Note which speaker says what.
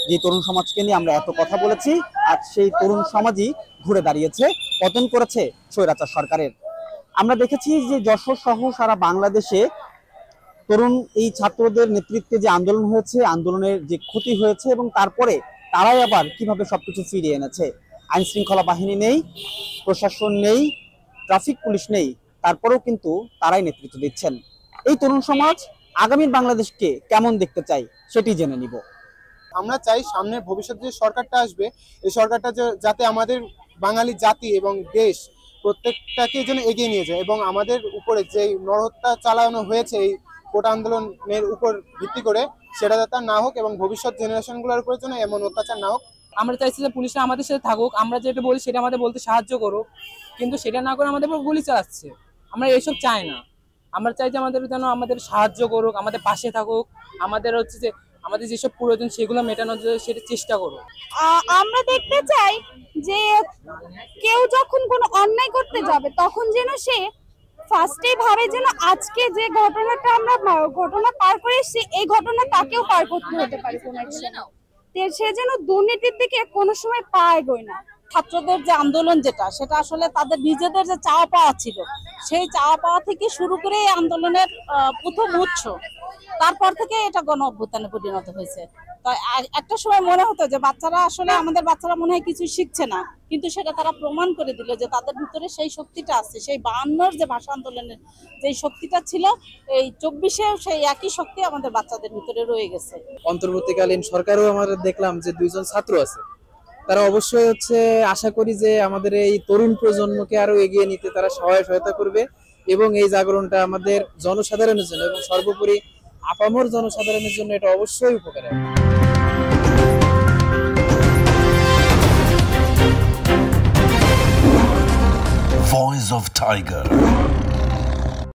Speaker 1: যে তরুণ সমাজকে নিয়ে আমরা এত কথা বলেছি, আজ সেই তরুণ সমাজই ঘুরে দাঁড়িয়েছে, পতন করেছে স্বৈরাচার সরকারের। আমরা দেখেছি যে যশোর সহ সারা বাংলাদেশে তরুণ এই ছাত্রদের নেতৃত্বে যে আন্দোলন হয়েছে, আন্দোলনের যে ক্ষতি হয়েছে এবং তারপরে তারাই আবার কিভাবে সবকিছু ফিরিয়ে এনেছে। আইন শৃঙ্খলা বাহিনী নেই, প্রশাসন নেই, ট্রাফিক পুলিশ নেই, তারপরেও কিন্তু তারাই নেতৃত্ব দিচ্ছেন। এই তরুণ সমাজ আগামীর বাংলাদেশকে কেমন দেখতে চাই সেটি জেনে নিব।
Speaker 2: আমরা চাই সামনে ভবিষ্যৎ যে সরকারটা আসবে, এই সরকারটা যাতে আমাদের বাঙালি জাতি এবং দেশ প্রত্যেকটাকে যেন এগিয়ে নিয়ে যায়, এবং আমাদের উপরে যে নরহত্যা চালানো হয়েছে এই কোটা আন্দোলনের উপর ভিত্তি করে, সেটা যাতে না হোক এবং ভবিষ্যৎ জেনারেশনগুলোর উপর যেন এমন অত্যাচার না হোক।
Speaker 3: আমরা চাইছি যে পুলিশরা আমাদের সাথে থাকুক, আমরা যেটা বলি সেটা আমাদের বলতে সাহায্য করুক, কিন্তু সেটা না করে আমাদের উপর গুলি চালাচ্ছে। আমরা এইসব চাই না। আমরা চাই যে আমাদের যেন আমাদের সাহায্য করুক, আমাদের পাশে থাকুক, আমাদের হচ্ছে যে আমাদের যেসব প্রয়োজন সেগুলো মেটানোর জন্য সেটা চেষ্টা করুক।
Speaker 4: আমরা দেখতে চাই যে কেউ যখন কোনো অন্যায় করতে যাবে তখন যেন সে ফার্স্টেই ভাবে যেন আজকে যে ঘটনাটা আমরা ঘটনা পার করে এসেছি, এই ঘটনা তাকেও পার করতে হতে পারে কোনো এক সময়। সে যেন দুর্নীতির দিকে কোনো সময় পা এগোয় না।
Speaker 5: ছাত্রদের যে আন্দোলন সেটা আসলে তাদের নিজেদের যে চাওয়া পাওয়া ছিল, সেই চাওয়া পাওয়া থেকে শুরু করে এই আন্দোলনের প্রথম উৎস, তারপর থেকে এটা গণ অভ্যুত্থানে পরিণত হয়েছে। তো একটা সময় মনে হতো যে আমাদের বাচ্চারা মনে হয় কিছু শিখছে না, কিন্তু সেটা তারা প্রমাণ করে দিল যে তাদের ভিতরে সেই শক্তিটা আছে। সেই 52-র যে ভাষা আন্দোলনের যে শক্তিটা ছিল, এই 24-এও সেই একই শক্তি আমাদের বাচ্চাদের ভিতরে রয়ে গেছে।
Speaker 6: অন্তর্বর্তীকালীন সরকারও আমাদের দেখলাম যে 2জন ছাত্র আছে, তারা অবশ্যই আশা করি যে আমাদের এই তরুণ প্রজন্মকে আরো এগিয়ে নিতে তারা সহায়তা করবে, এবং এই জাগরণটা আমাদের জনসাধারণের জন্য এবং সর্বোপরি আপামর জনসাধারণের জন্য এটা অবশ্যই উপকারী।
Speaker 7: Voice of Tiger.